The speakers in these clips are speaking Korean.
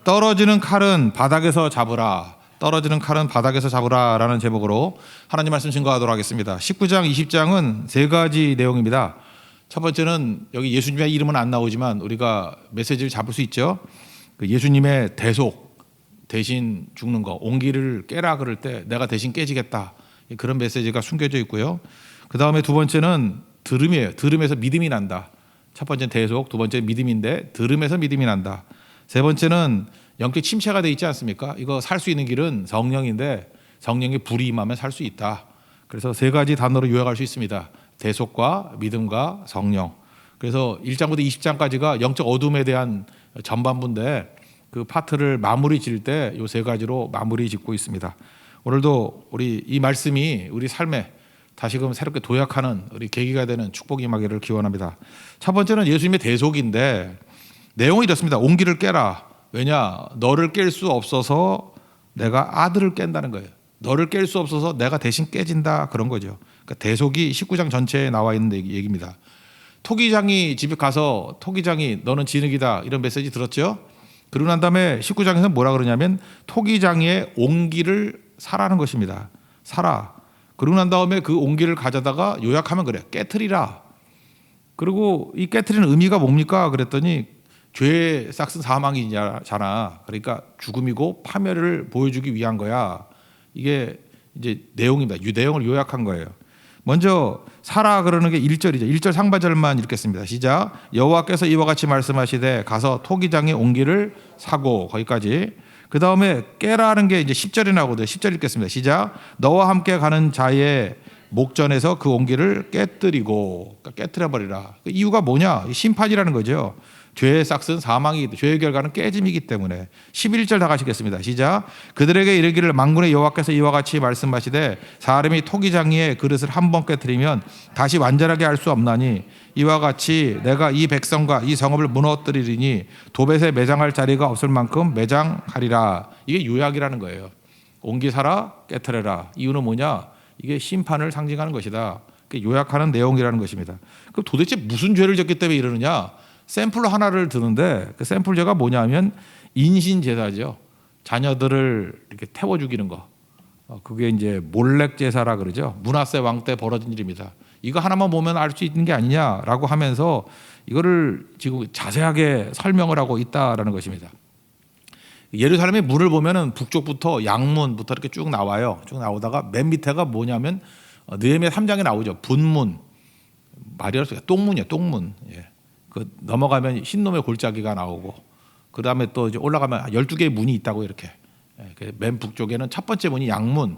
떨어지는 칼은 바닥에서 잡으라. 떨어지는 칼은 바닥에서 잡으라라는 제목으로 하나님 말씀 증거하도록 하겠습니다. 19장, 20장은 세 가지 내용입니다. 첫 번째는 여기 예수님의 이름은 안 나오지만 우리가 메시지를 잡을 수 있죠. 그 예수님의 대속, 대신 죽는 거, 온기를 깨라 그럴 때 내가 대신 깨지겠다. 그런 메시지가 숨겨져 있고요. 그 다음에 두 번째는 들음이에요. 들음에서 믿음이 난다. 첫 번째는 대속, 두 번째는 믿음인데 들음에서 믿음이 난다. 세 번째는 영적 침체가 돼 있지 않습니까? 이거 살 수 있는 길은 성령인데 성령의 불이 임하면 살 수 있다. 그래서 세 가지 단어로 요약할 수 있습니다. 대속과 믿음과 성령. 그래서 1장부터 20장까지가 영적 어둠에 대한 전반부인데 그 파트를 마무리 지을 때 이 세 가지로 마무리 짓고 있습니다. 오늘도 우리 이 말씀이 우리 삶에 다시금 새롭게 도약하는 우리 계기가 되는 축복이 임하기를 기원합니다. 첫 번째는 예수님의 대속인데 내용이 이렇습니다. 온기를 깨라. 왜냐? 너를 깰 수 없어서 내가 아들을 깬다는 거예요. 너를 깰 수 없어서 내가 대신 깨진다, 그런 거죠. 그러니까 대속이 19장 전체에 나와 있는 얘기입니다. 토기장이 집에 가서 토기장이 너는 진흙이다 이런 메시지 들었죠? 그러고 난 다음에 19장에서 뭐라 그러냐면 토기장이의 온기를 사라는 것입니다. 사라. 그러고 난 다음에 그 온기를 가져다가 요약하면 그래. 깨트리라. 그리고 이 깨트리는 의미가 뭡니까? 그랬더니 죄의 싹슨 사망이잖아. 그러니까 죽음이고 파멸을 보여주기 위한 거야. 이게 이제 내용입니다. 내용을 요약한 거예요. 먼저 사라 그러는 게 1절이죠. 1절 상반절만 읽겠습니다. 시작. 여호와께서 이와 같이 말씀하시되 가서 토기장의 온기를 사고, 거기까지. 그 다음에 깨라는 게 이제 10절이 나오거든요. 10절 읽겠습니다. 시작. 너와 함께 가는 자의 목전에서 그 온기를 깨뜨리고, 그러니까 깨뜨려버리라. 그 이유가 뭐냐? 심판이라는 거죠. 죄의 싹은 사망이기, 죄의 결과는 깨짐이기 때문에. 11절 다 가시겠습니다. 시작. 그들에게 이르기를 만군의 여호와께서 이와 같이 말씀하시되 사람이 토기장이의 그릇을 한 번 깨뜨리면 다시 완전하게 할 수 없나니 이와 같이 내가 이 백성과 이 성읍을 무너뜨리리니 도벳에 매장할 자리가 없을 만큼 매장하리라. 이게 요약이라는 거예요. 온기 사라, 깨뜨려라. 이유는 뭐냐? 이게 심판을 상징하는 것이다. 요약하는 내용이라는 것입니다. 그럼 도대체 무슨 죄를 졌기 때문에 이러느냐? 샘플 하나를 드는데 그 샘플 죄가 뭐냐면 인신 제사죠. 자녀들을 이렇게 태워 죽이는 거. 그게 이제 몰렉 제사라 그러죠. 므낫세 왕 때 벌어진 일입니다. 이거 하나만 보면 알 수 있는 게 아니냐라고 하면서 이거를 지금 자세하게 설명을 하고 있다라는 것입니다. 예루살렘의 문을 보면은 북쪽부터 양문부터 이렇게 쭉 나와요. 쭉 나오다가 맨 밑에가 뭐냐면 느헤미야 3장에 나오죠. 분문. 말이 어렵습니다. 똥문이에요. 똥문. 예. 그 넘어가면 흰놈의 골짜기가 나오고 그 다음에 또 이제 올라가면 12개의 문이 있다고 이렇게. 예. 맨 북쪽에는 첫 번째 문이 양문.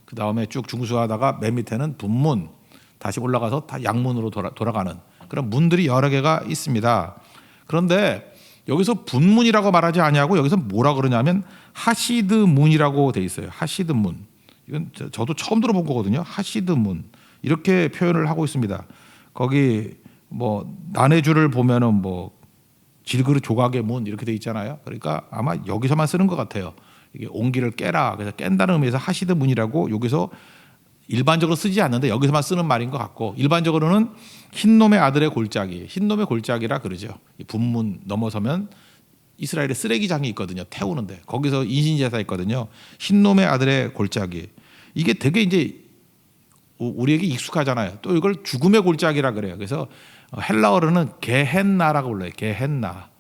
그 다음에 쭉 중수하다가 맨 밑에는 분문. 다시 올라가서 다 양문으로 돌아가는 그런 문들이 여러 개가 있습니다. 그런데 여기서 분문이라고 말하지 않냐고 여기서 뭐라 그러냐면 하시드 문이라고 돼 있어요. 하시드 문. 이건 저도 처음 들어본 거거든요. 하시드 문. 이렇게 표현을 하고 있습니다. 거기 뭐 난해주를 보면은 뭐 질그릇 조각의 문 이렇게 돼 있잖아요. 그러니까 아마 여기서만 쓰는 것 같아요. 이게 온기를 깨라. 그래서 깬다는 의미에서 하시드 문이라고 여기서 일반적으로 쓰지 않는데 여기서만 쓰는 말인 것 같고 일반적으로는 흰놈의 아들의 골짜기, 흰놈의 골짜기라 그러죠. 이 분문 넘어서면 이스라엘의 쓰레기장이 있거든요. 태우는데 거기서 인신제사 있거든요. 흰놈의 아들의 골짜기. 이게 되게 이제 우리에게 익숙하잖아요. 또 이걸 죽음의 골짜기라 그래요. 그래서 헬라어로는 게헨나라고 불러요. 게헨나.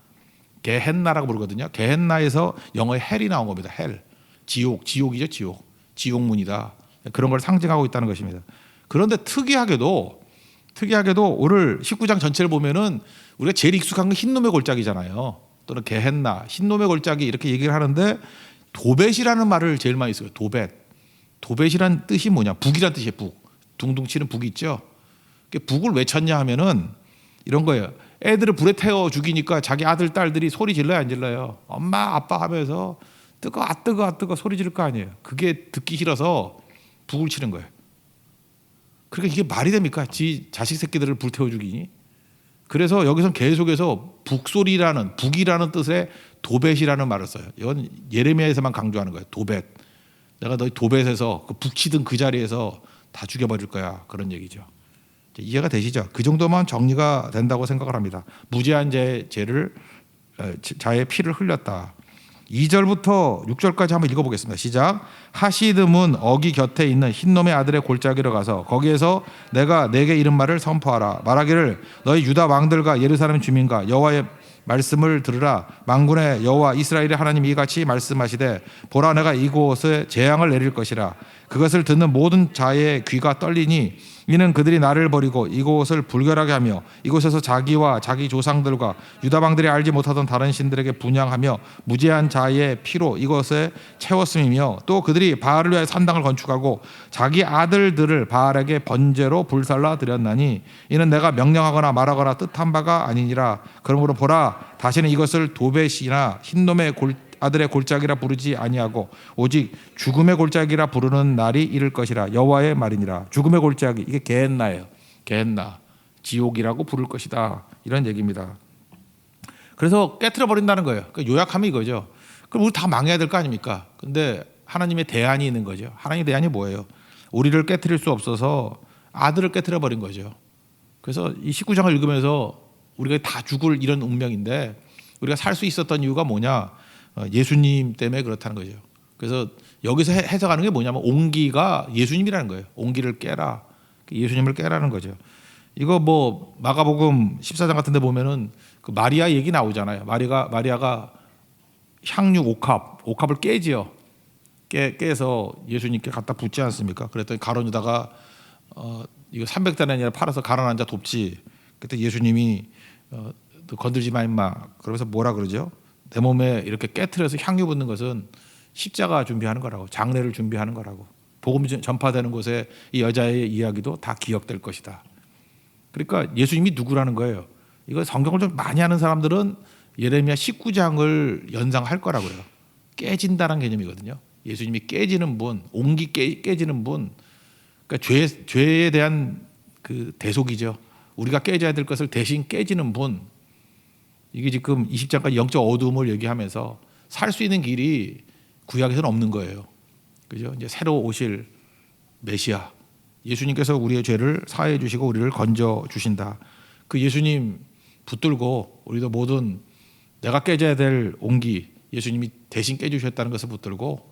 게헨나라고 부르거든요. 게헨나에서 영어의 헬이 나온 겁니다. 헬. 지옥, 지옥이죠. 지옥. 지옥문이다. 그런 걸 상징하고 있다는 것입니다. 그런데 특이하게도 오늘 19장 전체를 보면은 우리가 제일 익숙한 건 흰놈의 골짜기잖아요. 또는 게헨나, 흰놈의 골짜기 이렇게 얘기를 하는데 도벳이라는 말을 제일 많이 써요. 도벳. 도벳이란 뜻이 뭐냐? 북이란 뜻이에요. 북. 둥둥 치는 북이 있죠. 북을 왜 쳤냐 하면은 이런 거예요. 애들을 불에 태워 죽이니까 자기 아들, 딸들이 소리 질러요, 안 질러요? 엄마, 아빠 하면서 뜨거, 뜨거 소리 지를 거 아니에요. 그게 듣기 싫어서 북을 치는 거예요. 그러니까 이게 말이 됩니까? 지 자식 새끼들을 불태워 죽이니? 그래서 여기서 계속해서 북소리라는 북이라는 뜻의 도벳이라는 말을 써요. 이건 예레미야에서만 강조하는 거예요. 도벳. 내가 너희 도벳에서 그 북치던 그 자리에서 다 죽여버릴 거야. 그런 얘기죠. 이해가 되시죠? 그 정도만 정리가 된다고 생각을 합니다. 무죄한 자의 피를 흘렸다. 2절부터 6절까지 한번 읽어보겠습니다. 시작. 하시듬은 어기 곁에 있는 흰놈의 아들의 골짜기로 가서 거기에서 내가 내게 이른 말을 선포하라. 말하기를 너희 유다 왕들과 예루살렘 주민과 여호와의 말씀을 들으라. 만군의 여호와 이스라엘의 하나님이 이같이 말씀하시되 보라, 내가 이곳에 재앙을 내릴 것이라. 그것을 듣는 모든 자의 귀가 떨리니 이는 그들이 나를 버리고 이곳을 불결하게 하며 이곳에서 자기와 자기 조상들과 유다 왕들이 알지 못하던 다른 신들에게 분향하며 무지한 자의 피로 이곳에 채웠음이며 또 그들이 바알을 위하여 산당을 건축하고 자기 아들들을 바알에게 번제로 불살라 드렸나니 이는 내가 명령하거나 말하거나 뜻한 바가 아니니라. 그러므로 보라, 다시는 이것을 도벳이나 흰놈의 아들의 골짜기라 부르지 아니하고 오직 죽음의 골짜기라 부르는 날이 이를 것이라. 여호와의 말이니라. 죽음의 골짜기, 이게 게헨나예요. 게헨나, 지옥이라고 부를 것이다, 이런 얘기입니다. 그래서 깨트려 버린다는 거예요. 그러니까 요약하면 이거죠. 그럼 우리 다 망해야 될 거 아닙니까? 근데 하나님의 대안이 있는 거죠. 하나님의 대안이 뭐예요? 우리를 깨트릴 수 없어서 아들을 깨트려 버린 거죠. 그래서 이 19장을 읽으면서 우리가 다 죽을 이런 운명인데 우리가 살 수 있었던 이유가 뭐냐? 예수님 때문에 그렇다는 거죠. 그래서 여기서 해석하는 게 뭐냐면 옹기가 예수님이라는 거예요. 옹기를 깨라, 예수님을 깨라는 거죠. 이거 뭐 마가복음 14장 같은 데 보면은 그 마리아 얘기 나오잖아요. 마리아가 향유 옥합을 깨지요. 깨서 예수님께 갖다 붓지 않습니까? 그랬더니 가룟 유다가 이거 300데나리온을 팔아서 가난한 자 돕지. 그때 예수님이 건들지 마 임마, 그러면서 뭐라 그러죠? 내 몸에 이렇게 깨트려서 향유 붓는 것은 십자가 준비하는 거라고, 장례를 준비하는 거라고. 복음이 전파되는 곳에 이 여자의 이야기도 다 기억될 것이다. 그러니까 예수님이 누구라는 거예요. 이거 성경을 좀 많이 하는 사람들은 예레미야 19장을 연상할 거라고요. 깨진다는 개념이거든요. 예수님이 깨지는 분, 옹기 깨지는 분. 그러니까 죄에 대한 그 대속이죠. 우리가 깨져야 될 것을 대신 깨지는 분. 이게 지금 20장까지 영적 어둠을 얘기하면서 살 수 있는 길이 구약에서는 없는 거예요. 그죠? 이제 새로 오실 메시아, 예수님께서 우리의 죄를 사해해 주시고 우리를 건져 주신다. 그 예수님 붙들고 우리도 모든 내가 깨져야 될 옹기, 예수님이 대신 깨주셨다는 것을 붙들고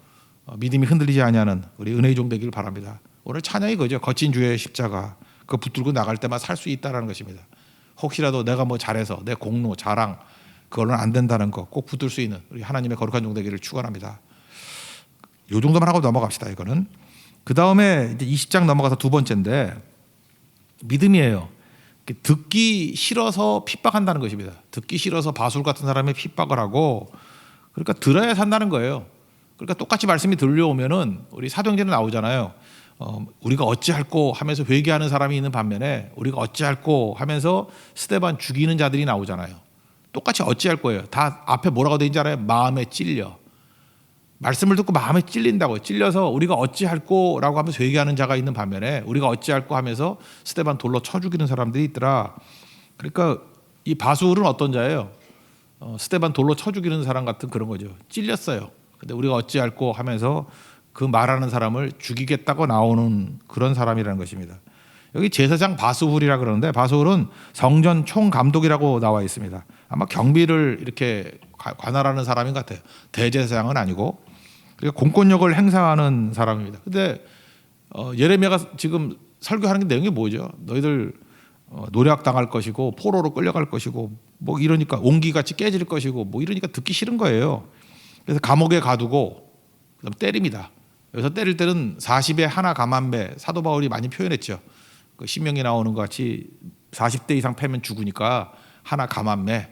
믿음이 흔들리지 아니하는 우리 은혜의 종 되기를 바랍니다. 오늘 찬양이 그죠? 거친 주의 십자가, 그거 붙들고 나갈 때만 살 수 있다는 것입니다. 혹시라도 내가 뭐 잘해서 내 공로, 자랑, 그걸로는 안 된다는 거 꼭 붙들 수 있는 우리 하나님의 거룩한 종 되기를 축원합니다. 이 정도만 하고 넘어갑시다. 이거는. 그 다음에 이제 20장 넘어가서 두 번째인데 믿음이에요. 듣기 싫어서 핍박한다는 것입니다. 듣기 싫어서 바술 같은 사람의 핍박을 하고, 그러니까 들어야 산다는 거예요. 그러니까 똑같이 말씀이 들려오면은 우리 사도행전에 나오잖아요. 우리가 어찌할꼬 하면서 회개하는 사람이 있는 반면에 우리가 어찌할꼬 하면서 스데반 죽이는 자들이 나오잖아요. 똑같이 어찌할 거예요. 다 앞에 뭐라고 되어 있는지 알아요? 마음에 찔려. 말씀을 듣고 마음에 찔린다고요. 찔려서 우리가 어찌할꼬라고 하면서 회개하는 자가 있는 반면에 우리가 어찌할꼬 하면서 스데반 돌로 쳐 죽이는 사람들이 있더라. 그러니까 이 바술은 어떤 자예요? 스데반 돌로 쳐 죽이는 사람 같은 그런 거죠. 찔렸어요. 근데 우리가 어찌할꼬 하면서 그 말하는 사람을 죽이겠다고 나오는 그런 사람이라는 것입니다. 여기 제사장 바스훌이라 그러는데 바스훌은 성전 총감독이라고 나와 있습니다. 아마 경비를 이렇게 관할하는 사람인 것 같아요. 대제사장은 아니고, 그러니까 공권력을 행사하는 사람입니다. 근데 예레미야가 지금 설교하는 게 내용이 뭐죠? 너희들 노략당할 것이고 포로로 끌려갈 것이고 뭐 이러니까 옹기같이 깨질 것이고 뭐 이러니까 듣기 싫은 거예요. 그래서 감옥에 가두고 그다음 때립니다. 여기서 때릴 때는 40에 하나 감한매, 사도 바울이 많이 표현했죠. 그 신명이 나오는 것 같이 40대 이상 패면 죽으니까 하나 감한매.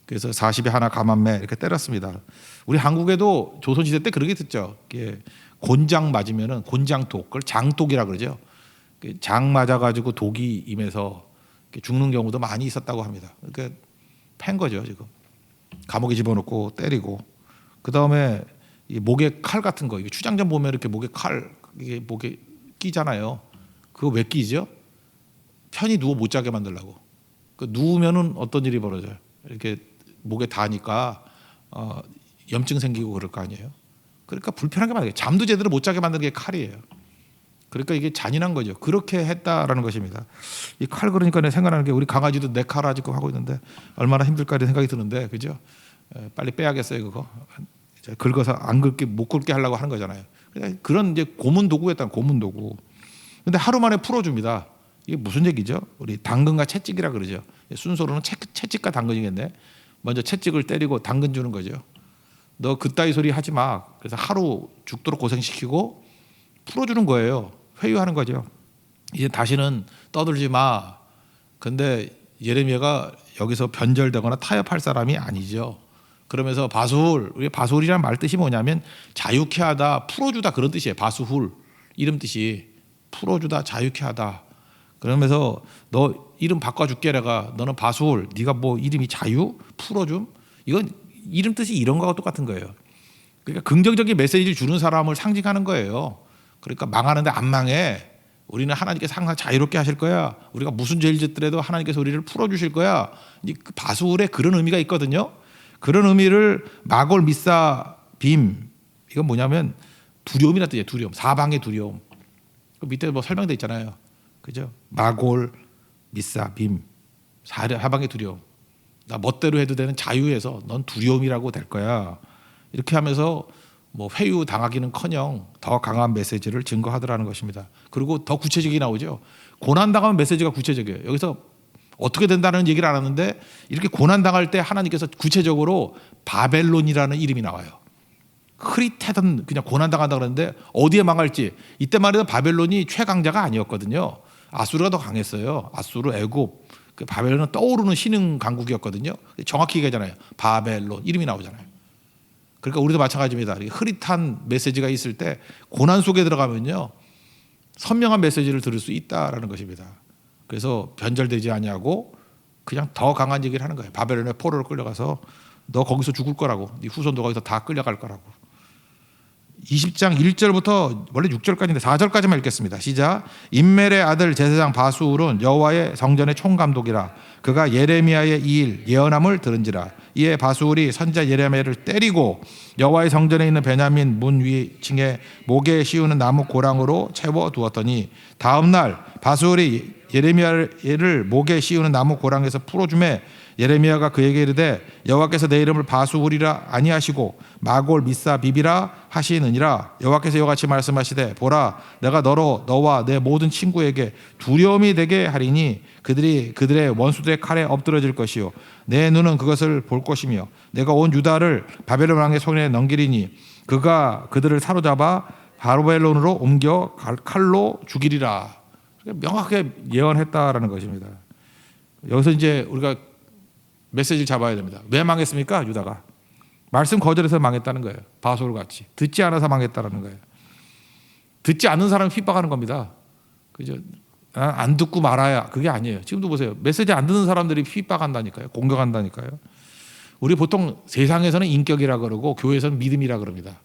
그래서 40에 하나 감한매 이렇게 때렸습니다. 우리 한국에도 조선시대 때 그렇게 듣죠. 곤장 맞으면은 곤장독, 그걸 장독이라 그러죠. 장 맞아가지고 독이 임해서 죽는 경우도 많이 있었다고 합니다. 그러니까 팬 거죠 지금. 감옥에 집어넣고 때리고, 그 다음에 이 목에 칼 같은 거, 추장전 보면 이렇게 목에 칼, 이게 목에 끼잖아요. 그거 왜 끼죠? 편히 누워 못 자게 만들려고. 그 누우면은 어떤 일이 벌어져요? 이렇게 목에 닿으니까 염증 생기고 그럴 거 아니에요. 그러니까 불편하게 만들게, 잠도 제대로 못 자게 만드는 게 칼이에요. 그러니까 이게 잔인한 거죠. 그렇게 했다라는 것입니다. 이 칼 그러니까 내 생각나는 게 우리 강아지도 내 칼 아직도 하고 있는데 얼마나 힘들까 이런 생각이 드는데, 그죠? 빨리 빼야겠어요 그거. 긁어서 안 긁게 못 긁게 하려고 하는 거잖아요. 그런 이제 고문 도구였던 고문 도구. 근데 하루 만에 풀어줍니다. 이게 무슨 얘기죠? 우리 당근과 채찍이라 그러죠. 순서로는 채찍과 당근이겠네. 먼저 채찍을 때리고 당근 주는 거죠. 너 그따위 소리 하지 마. 그래서 하루 죽도록 고생시키고 풀어주는 거예요. 회유하는 거죠. 이제 다시는 떠들지 마. 근데 예레미야가 여기서 변절되거나 타협할 사람이 아니죠. 그러면서 바수훌, 우리 바수훌이란 말 뜻이 뭐냐면 자유케 하다, 풀어주다 그런 뜻이에요. 바수훌 이름 뜻이 풀어주다, 자유케 하다. 그러면서 너 이름 바꿔줄게 내가. 너는 바수훌, 네가 뭐 이름이 자유, 풀어줌. 이건 이름 뜻이 이런 거하고 똑같은 거예요. 그러니까 긍정적인 메시지를 주는 사람을 상징하는 거예요. 그러니까 망하는데 안 망해. 우리는 하나님께서 항상 자유롭게 하실 거야. 우리가 무슨 죄를 짓더라도 하나님께서 우리를 풀어주실 거야. 그 바수hul에 그런 의미가 있거든요. 그런 의미를 마골 미사 빔, 이건 뭐냐면 두려움이라는 뜻이에요. 두려움, 사방의 두려움. 그 밑에 뭐 설명돼 있잖아요. 그죠? 마골 미사 빔, 사방의 두려움. 나 멋대로 해도 되는 자유에서 넌 두려움이라고 될 거야. 이렇게 하면서 뭐 회유 당하기는커녕 더 강한 메시지를 증거하더라는 것입니다. 그리고 더 구체적이 나오죠. 고난 당하면 메시지가 구체적이에요. 여기서 어떻게 된다는 얘기를 안 하는데 이렇게 고난 당할 때 하나님께서 구체적으로 바벨론이라는 이름이 나와요. 흐릿하던 그냥 고난 당한다 그러는데 어디에 망할지. 이때만 해도 바벨론이 최강자가 아니었거든요. 아수르가 더 강했어요. 아수르, 애굽. 그 바벨론은 떠오르는 신흥 강국이었거든요. 정확히 얘기하잖아요. 바벨론 이름이 나오잖아요. 그러니까 우리도 마찬가지입니다. 흐릿한 메시지가 있을 때 고난 속에 들어가면요 선명한 메시지를 들을 수 있다라는 것입니다. 그래서 변절되지 아니하고 그냥 더 강한 얘기를 하는 거예요. 바벨론의 포로로 끌려가서 너 거기서 죽을 거라고, 네 후손도 거기서 다 끌려갈 거라고. 20장 1절부터 원래 6절까지인데 4절까지만 읽겠습니다. 시작. 임멜의 아들 제사장 바수훌은 여호와의 성전의 총감독이라. 그가 예레미야의 이 일 예언함을 들은지라. 이에 바수훌이 선지자 예레미야를 때리고 여호와의 성전에 있는 베냐민 문 위층에 목에 씌우는 나무 고랑으로 채워 두었더니 다음 날 바수훌이 예레미야를 목에 씌우는 나무 고랑에서 풀어주매 예레미야가 그에게 이르되 여호와께서 내 이름을 바수훌이라 아니하시고 마골 미사 비비라 하시느니라. 여호와께서 이와 같이 말씀하시되 보라 내가 너와 내 모든 친구에게 두려움이 되게 하리니 그들이 그들의 원수들의 칼에 엎드러질 것이요 내 눈은 그것을 볼 것이며 내가 온 유다를 바벨론 왕의 손에 넘기리니 그가 그들을 사로잡아 바벨론으로 옮겨 칼로 죽이리라. 명확하게 예언했다라는 것입니다. 여기서 이제 우리가 메시지를 잡아야 됩니다. 왜 망했습니까? 유다가 말씀 거절해서 망했다는 거예요. 바솔 같이 듣지 않아서 망했다는 거예요. 듣지 않는 사람을 핍박하는 겁니다. 그죠? 안 듣고 말아야 그게 아니에요. 지금도 보세요. 메시지 안 듣는 사람들이 핍박한다니까요. 공격한다니까요. 우리 보통 세상에서는 인격이라 그러고 교회에서는 믿음이라 그럽니다.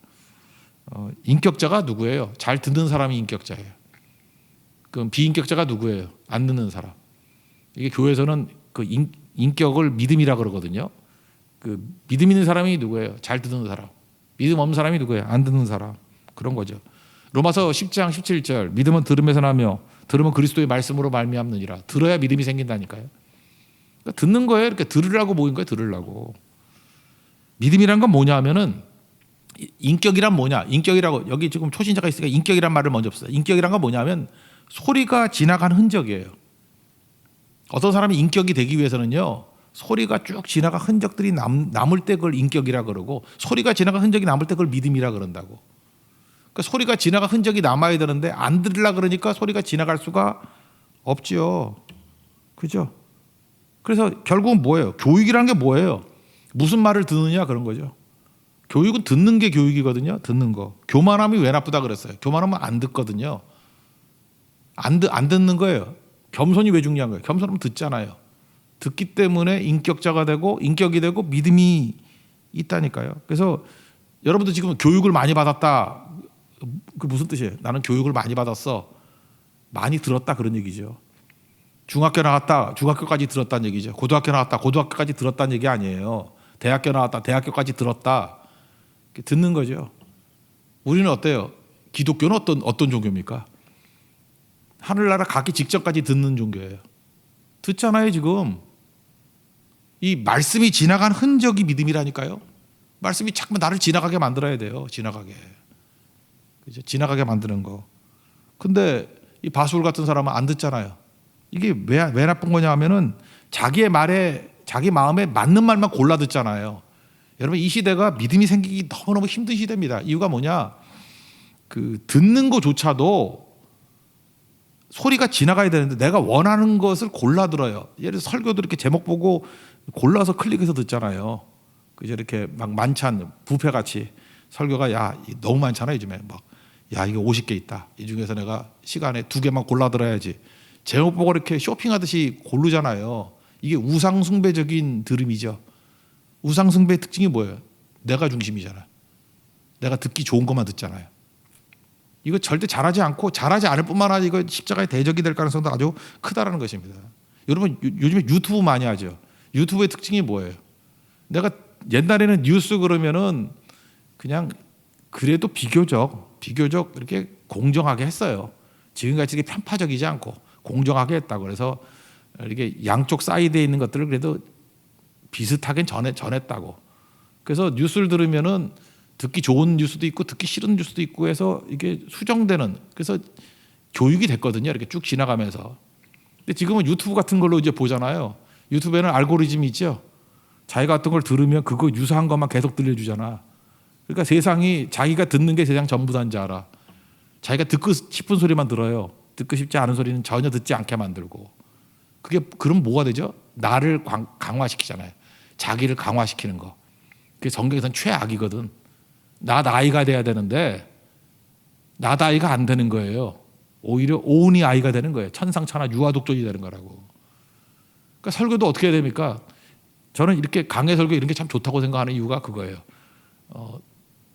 인격자가 누구예요? 잘 듣는 사람이 인격자예요. 그럼 비인격자가 누구예요? 안 듣는 사람. 이게 교회에서는 그 인격을 믿음이라 그러거든요. 그 믿음 있는 사람이 누구예요? 잘 듣는 사람. 믿음 없는 사람이 누구예요? 안 듣는 사람. 그런 거죠. 로마서 10장 17절 믿음은 들음에서 나며 들으면 그리스도의 말씀으로 말미암느니라. 들어야 믿음이 생긴다니까요. 그러니까 듣는 거예요. 이렇게 들으라고 모인 거예요. 들으려고. 믿음이란 건 뭐냐 하면은 인격이란 뭐냐? 인격이라고 여기 지금 초신자가 있으니까 인격이란 말을 먼저 봅시다. 인격이란 건 뭐냐면 소리가 지나간 흔적이에요. 어떤 사람이 인격이 되기 위해서는요 소리가 쭉 지나간 흔적들이 남을 때 그걸 인격이라 그러고 소리가 지나간 흔적이 남을 때 그걸 믿음이라 그런다고. 그러니까 소리가 지나간 흔적이 남아야 되는데 안 들으려 그러니까 소리가 지나갈 수가 없죠. 그죠? 그래서 결국은 뭐예요? 교육이라는 게 뭐예요? 무슨 말을 듣느냐 그런 거죠. 교육은 듣는 게 교육이거든요. 듣는 거. 교만함이 왜 나쁘다 그랬어요? 교만하면 안 듣거든요. 안 듣는 거예요. 겸손이 왜 중요한 거예요? 겸손하면 듣잖아요. 듣기 때문에 인격자가 되고 인격이 되고 믿음이 있다니까요. 그래서 여러분도 지금 교육을 많이 받았다. 그 무슨 뜻이에요? 나는 교육을 많이 받았어. 많이 들었다 그런 얘기죠. 중학교 나왔다. 중학교까지 들었다는 얘기죠. 고등학교 나왔다. 고등학교까지 들었다는 얘기 아니에요. 대학교 나왔다. 대학교까지 들었다. 듣는 거죠. 우리는 어때요? 기독교는 어떤 종교입니까? 하늘나라 가기 직전까지 듣는 종교예요. 듣잖아요 지금. 이 말씀이 지나간 흔적이 믿음이라니까요. 말씀이 자꾸만 나를 지나가게 만들어야 돼요. 지나가게. 그죠? 지나가게 만드는 거. 근데 이 바술 같은 사람은 안 듣잖아요. 이게 왜 나쁜 거냐 하면은 자기의 말에, 자기 마음에 맞는 말만 골라 듣잖아요. 여러분, 이 시대가 믿음이 생기기 너무너무 힘든 시대입니다. 이유가 뭐냐? 그 듣는 거조차도 소리가 지나가야 되는데 내가 원하는 것을 골라 들어요. 예를 들어 설교도 이렇게 제목 보고 골라서 클릭해서 듣잖아요. 그죠? 이렇게 막 만찬 뷔페 같이 설교가 야 너무 많잖아 요즘에. 막 야 이게 50개 있다. 이 중에서 내가 시간에 2개만 골라 들어야지. 제목 보고 이렇게 쇼핑하듯이 고르잖아요. 이게 우상숭배적인 들음이죠. 우상숭배의 특징이 뭐예요? 내가 중심이잖아. 내가 듣기 좋은 것만 듣잖아요. 이거 절대 잘하지 않고, 잘하지 않을 뿐만 아니라 이거 십자가의 대적이 될 가능성도 아주 크다라는 것입니다. 여러분, 요즘에 유튜브 많이 하죠. 유튜브의 특징이 뭐예요? 내가 옛날에는 뉴스 그러면은 그냥 그래도 비교적 이렇게 공정하게 했어요. 지금같이 이렇게 편파적이지 않고 공정하게 했다고. 그래서 이렇게 양쪽 사이드에 있는 것들을 그래도 비슷하게 전했다고. 그래서 뉴스를 들으면은 듣기 좋은 뉴스도 있고 듣기 싫은 뉴스도 있고 해서 이게 수정되는, 그래서 교육이 됐거든요. 이렇게 쭉 지나가면서. 근데 지금은 유튜브 같은 걸로 이제 보잖아요. 유튜브에는 알고리즘이 있죠. 자기가 어떤 걸 들으면 그거 유사한 것만 계속 들려주잖아. 그러니까 세상이 자기가 듣는 게 세상 전부다는 줄 알아. 자기가 듣고 싶은 소리만 들어요. 듣고 싶지 않은 소리는 전혀 듣지 않게 만들고. 그게 그럼 뭐가 되죠? 나를 강화시키잖아요. 자기를 강화시키는 거. 그게 성경에서는 최악이거든. 나이가 돼야 되는데 나이가 안 되는 거예요. 오히려 오은이 아이가 되는 거예요. 천상천하 유아독존이 되는 거라고. 그러니까 설교도 어떻게 해야 됩니까? 저는 이렇게 강해 설교 이런 게 참 좋다고 생각하는 이유가 그거예요.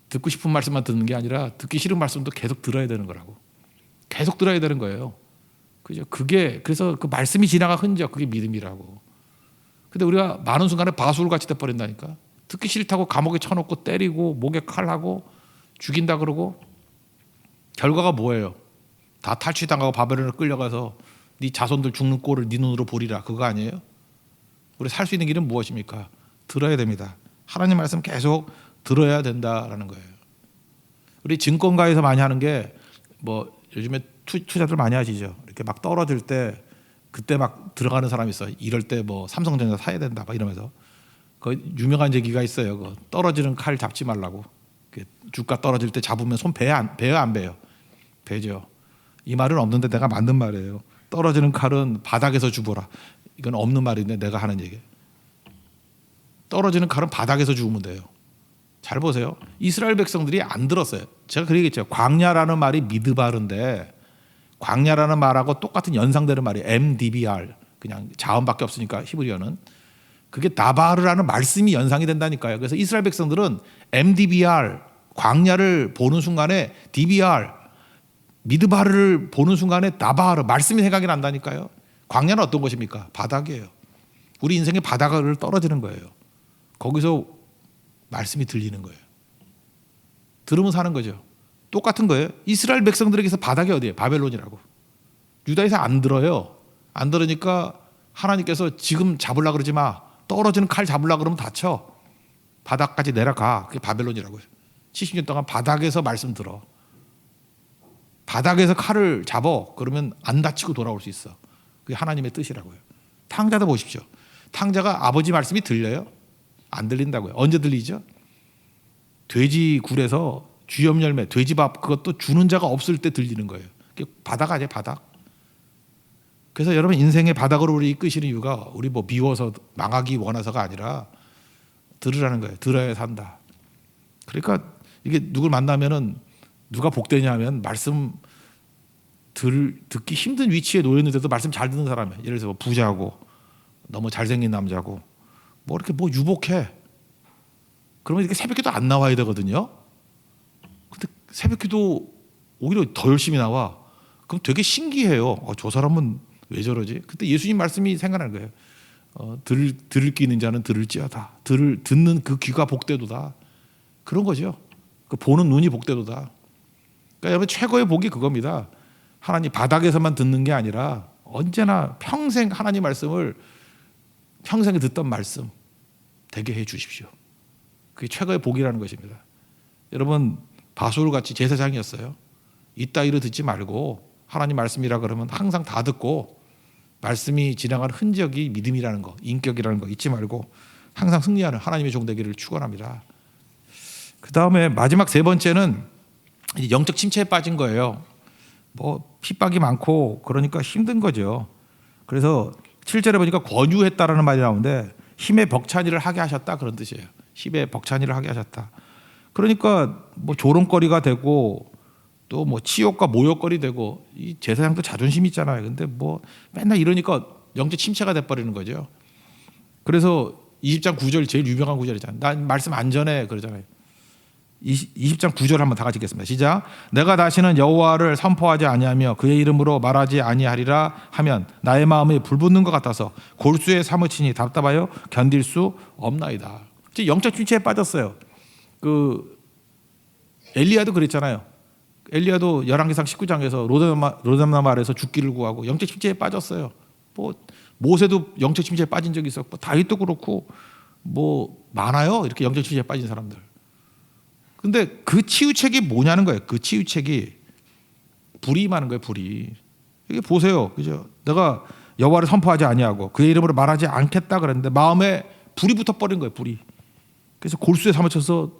듣고 싶은 말씀만 듣는 게 아니라 듣기 싫은 말씀도 계속 들어야 되는 거라고. 계속 들어야 되는 거예요. 그죠? 그게 그래서 그 말씀이 지나가 흔적, 그게 믿음이라고. 근데 우리가 많은 순간에 바술 같이 돼 버린다니까. 듣기 싫다고 감옥에 쳐놓고 때리고 목에 칼하고 죽인다 그러고 결과가 뭐예요? 다 탈취당하고 바벨론을 끌려가서 네 자손들 죽는 꼴을 네 눈으로 보리라. 그거 아니에요? 우리 살 수 있는 길은 무엇입니까? 들어야 됩니다. 하나님 말씀 계속 들어야 된다라는 거예요. 우리 증권가에서 많이 하는 게 뭐 요즘에 투자들 많이 하시죠. 이렇게 막 떨어질 때 그때 막 들어가는 사람이 있어. 이럴 때 뭐 삼성전자 사야 된다 막 이러면서. 그 유명한 얘기가 있어요. 그 떨어지는 칼 잡지 말라고. 주가 떨어질 때 잡으면 손 배요 안 배요? 배죠. 이 말은 없는데 내가 만든 말이에요. 떨어지는 칼은 바닥에서 주보라. 이건 없는 말인데 내가 하는 얘기예요. 떨어지는 칼은 바닥에서 죽으면 돼요. 잘 보세요. 이스라엘 백성들이 안 들었어요. 제가 그 얘기했죠. 광야라는 말이 미드바르인데 광야라는 말하고 똑같은 연상되는 말이 MDBR. 그냥 자음밖에 없으니까 히브리어는. 그게 다바르라는 말씀이 연상이 된다니까요. 그래서 이스라엘 백성들은 MDBR 광야를 보는 순간에 DBR 미드바르를 보는 순간에 다바르 말씀이 생각이 난다니까요. 광야는 어떤 것입니까? 바닥이에요. 우리 인생의 바닥을 떨어지는 거예요. 거기서 말씀이 들리는 거예요. 들으면 사는 거죠. 똑같은 거예요. 이스라엘 백성들에게서 바닥이 어디예요? 바벨론이라고. 유다에서 안 들어요. 안 들으니까 하나님께서 지금 잡으려고 그러지 마. 떨어지는 칼 잡으려고 그러면 다쳐. 바닥까지 내려가. 그게 바벨론이라고요. 70년 동안 바닥에서 말씀 들어. 바닥에서 칼을 잡어. 그러면 안 다치고 돌아올 수 있어. 그게 하나님의 뜻이라고요. 탕자도 보십시오. 탕자가 아버지 말씀이 들려요? 안 들린다고요. 언제 들리죠? 돼지 굴에서 쥐염 열매, 돼지밥 그것도 주는 자가 없을 때 들리는 거예요. 그게 바닥 아니에요, 바닥. 그래서 여러분 인생의 바닥으로 우리 이끄시는 이유가 우리 뭐 미워서 망하기 원해서가 아니라 들으라는 거예요. 들어야 산다. 그러니까 이게 누굴 만나면은 누가 복되냐면 말씀 듣기 힘든 위치에 놓였는데도 말씀 잘 듣는 사람이에요. 예를 들어서 뭐 부자고 너무 잘생긴 남자고 뭐 이렇게 뭐 유복해. 그러면 이렇게 새벽기도 안 나와야 되거든요. 근데 새벽기도 오히려 더 열심히 나와. 그럼 되게 신기해요. 저 사람은 왜 저러지? 그때 예수님 말씀이 생각나는 거예요. 들을 귀 있는 자는 들을지어다. 듣는 그 귀가 복되도다. 그런 거죠. 그 보는 눈이 복되도다. 그러니까 여러분 최고의 복이 그겁니다. 하나님 바닥에서만 듣는 게 아니라 언제나 평생 하나님 말씀을 평생에 듣던 말씀 되게 해 주십시오. 그게 최고의 복이라는 것입니다. 여러분 바솔같이 제사장이었어요. 이따위로 듣지 말고 하나님 말씀이라 그러면 항상 다 듣고 말씀이 지나간 흔적이 믿음이라는 거, 인격이라는 거 잊지 말고 항상 승리하는 하나님의 종 되기를 축원합니다. 그 다음에 마지막 세 번째는 영적 침체에 빠진 거예요. 뭐 핍박이 많고 그러니까 힘든 거죠. 그래서 7절에 보니까 권유했다라는 말이 나오는데 힘의 벅찬이를 하게 하셨다 그런 뜻이에요. 힘의 벅찬이를 하게 하셨다. 그러니까 뭐 조롱거리가 되고 또 뭐 치욕과 모욕거리 되고 이 제사장도 자존심 있잖아요. 근데 뭐 맨날 이러니까 영적 침체가 돼버리는 거죠. 그래서 20장 9절 제일 유명한 구절이잖아요. 난 말씀 안 전해 그러잖아요. 20장 9절 한번 다 같이 읽겠습니다. 시작. 내가 다시는 여호와를 선포하지 아니하며 그의 이름으로 말하지 아니하리라 하면 나의 마음이 불붙는 것 같아서 골수에 사무치니 답답하여 견딜 수 없나이다. 영적 침체에 빠졌어요. 그 엘리야도 그랬잖아요. 엘리야도 열왕기상 19장에서 로담나 말에서 죽기를 구하고 영적 침체에 빠졌어요. 뭐 모세도 영적 침체에 빠진 적이 있었고 다윗도 그렇고 뭐 많아요. 이렇게 영적 침체에 빠진 사람들. 근데 그 치유책이 뭐냐는 거예요. 그 치유책이 불이 임하는 거예요. 불이. 이게 보세요. 그죠? 내가 여호와를 선포하지 아니하고 그의 이름으로 말하지 않겠다 그랬는데 마음에 불이 붙어버린 거예요. 불이. 그래서 골수에 사무쳐서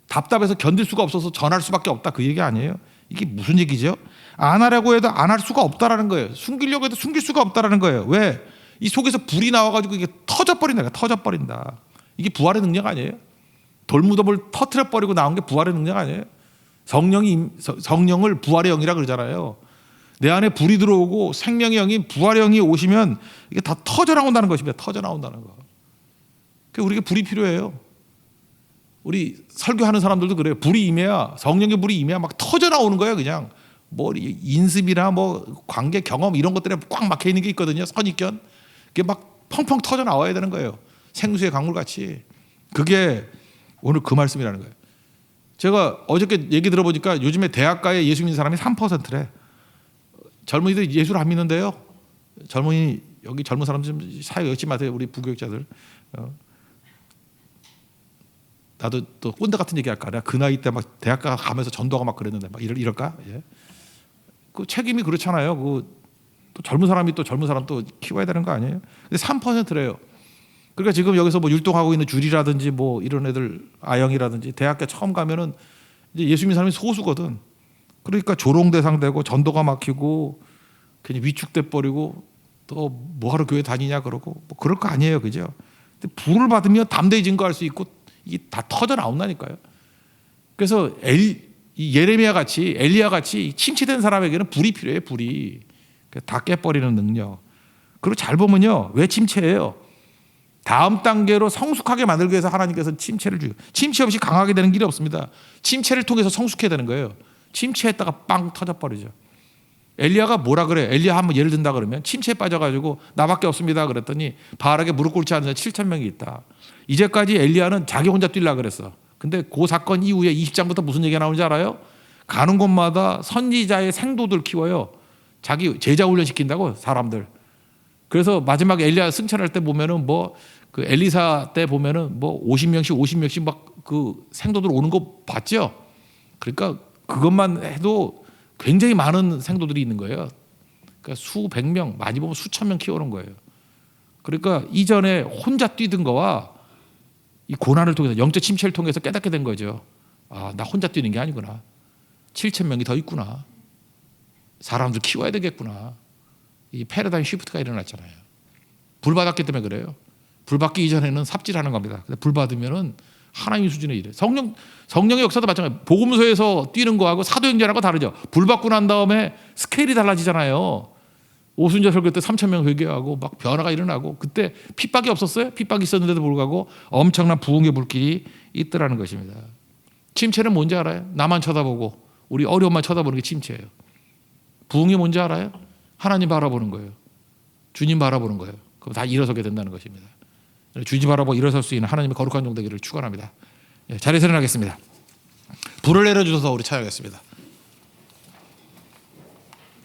답답해서 견딜 수가 없어서 전할 수밖에 없다. 그 얘기 아니에요. 이게 무슨 얘기죠? 안 하려고 해도 안 할 수가 없다라는 거예요. 숨기려고 해도 숨길 수가 없다라는 거예요. 왜? 이 속에서 불이 나와가지고 이게 터져버린다. 터져버린다. 이게 부활의 능력 아니에요? 돌무덤을 터트려버리고 나온 게 부활의 능력 아니에요? 성령을 부활의 영이라 그러잖아요. 내 안에 불이 들어오고 생명의 영인 부활의 영이 오시면 이게 다 터져 나온다는 것입니다. 터져 나온다는 거. 그러니까 우리에게 불이 필요해요. 우리 설교하는 사람들도 그래요. 불이 임해야, 성령의 불이 임해야 막 터져 나오는 거예요. 그냥 뭐 인습이나 뭐 관계 경험 이런 것들에 꽉 막혀 있는 게 있거든요. 선입견. 그게 막 펑펑 터져 나와야 되는 거예요. 생수의 강물 같이. 그게 오늘 그 말씀이라는 거예요. 제가 어저께 얘기 들어보니까 요즘에 대학가에 예수 믿는 사람이 3%래. 젊은이들 예수를 안 믿는데요. 젊은이 여기 젊은 사람 좀 사회 열심히 하세요. 우리 부교육자들. 나도 또 꼰대 같은 얘기 할까? 내가 그 나이 때 막 대학가 가면서 전도하고 막 그랬는데 막 이럴까? 예. 그 책임이 그렇잖아요. 또 젊은 사람이 또 젊은 사람 또 키워야 되는 거 아니에요? 근데 3%래요. 그러니까 지금 여기서 뭐 율동하고 있는 줄이라든지 뭐 이런 애들 아영이라든지 대학교 처음 가면은 이제 예수 믿는 사람이 소수거든. 그러니까 조롱 대상되고 전도가 막히고 괜히 위축돼 버리고 또 뭐하러 교회 다니냐 그러고 뭐 그럴 거 아니에요, 그죠? 근데 불을 받으면 담대히 증거할 수 있고 이게 다 터져 나온다니까요. 그래서 예레미야 같이 엘리야 같이 침체된 사람에게는 불이 필요해요. 불이 다 깨버리는 능력. 그리고 잘 보면요, 왜 침체예요? 다음 단계로 성숙하게 만들기 위해서 하나님께서 침체를 주고 침체 없이 강하게 되는 길이 없습니다. 침체를 통해서 성숙해야 되는 거예요. 침체했다가 빵 터져버리죠. 엘리야가 뭐라 그래? 엘리야 한번 예를 든다 그러면 침체에 빠져가지고 나밖에 없습니다 그랬더니 바알에게 무릎 꿇지 않는 자 7,000명이 있다. 이제까지 엘리야는 자기 혼자 뛰려고 그랬어. 근데 그 사건 이후에 20장부터 무슨 얘기가 나오는지 알아요? 가는 곳마다 선지자의 생도들 키워요. 자기 제자 훈련시킨다고 사람들. 그래서 마지막에 엘리야 승천할 때 보면은 뭐 그 엘리사 때 보면은 뭐 50명씩 막 그 생도들 오는 거 봤죠? 그러니까 그것만 해도 굉장히 많은 생도들이 있는 거예요. 그러니까 수백 명, 많이 보면 수천 명 키워놓은 거예요. 그러니까 이전에 혼자 뛰던 거와 이 고난을 통해서 영적 침체를 통해서 깨닫게 된 거죠. 아, 나 혼자 뛰는 게 아니구나. 7,000명이 더 있구나. 사람들 키워야 되겠구나. 이 패러다임 시프트가 일어났잖아요. 불 받았기 때문에 그래요. 불 받기 이전에는 삽질하는 겁니다. 근데 불 받으면은 하나님 수준의 일이에요. 성령의 역사도 마찬가지예요. 복음서에서 뛰는 거하고 사도행전하고 다르죠. 불 받고 난 다음에 스케일이 달라지잖아요. 오순절 설교 때 3,000명 회개하고 막 변화가 일어나고 그때 핍박이 없었어요? 핍박이 있었는데도 불구하고 엄청난 부흥의 불길이 있더라는 것입니다. 침체는 뭔지 알아요? 나만 쳐다보고 우리 어려움만 쳐다보는 게 침체예요. 부흥이 뭔지 알아요? 하나님 바라보는 거예요. 주님 바라보는 거예요. 그럼 다 일어서게 된다는 것입니다. 주님 바라보고 일어설 수 있는 하나님의 거룩한 종 되기를 축원합니다. 자리에서 일어나겠습니다. 불을 내려주셔서 우리 찬양하겠습니다.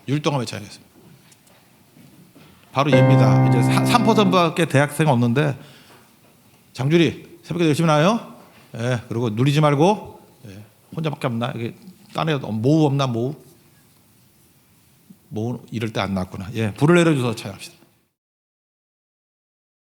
율동하며 찬양하겠습니다. 바로 얘입니다. 이제 3%밖에 대학생 없는데 장주리 새벽에 열심히 나와요? 예, 그리고 누리지 말고 예, 혼자밖에 없나? 이게 딴에 모우 없나 모우? 모우 이럴 때 안 나왔구나. 예, 불을 내려줘서 차열합시다.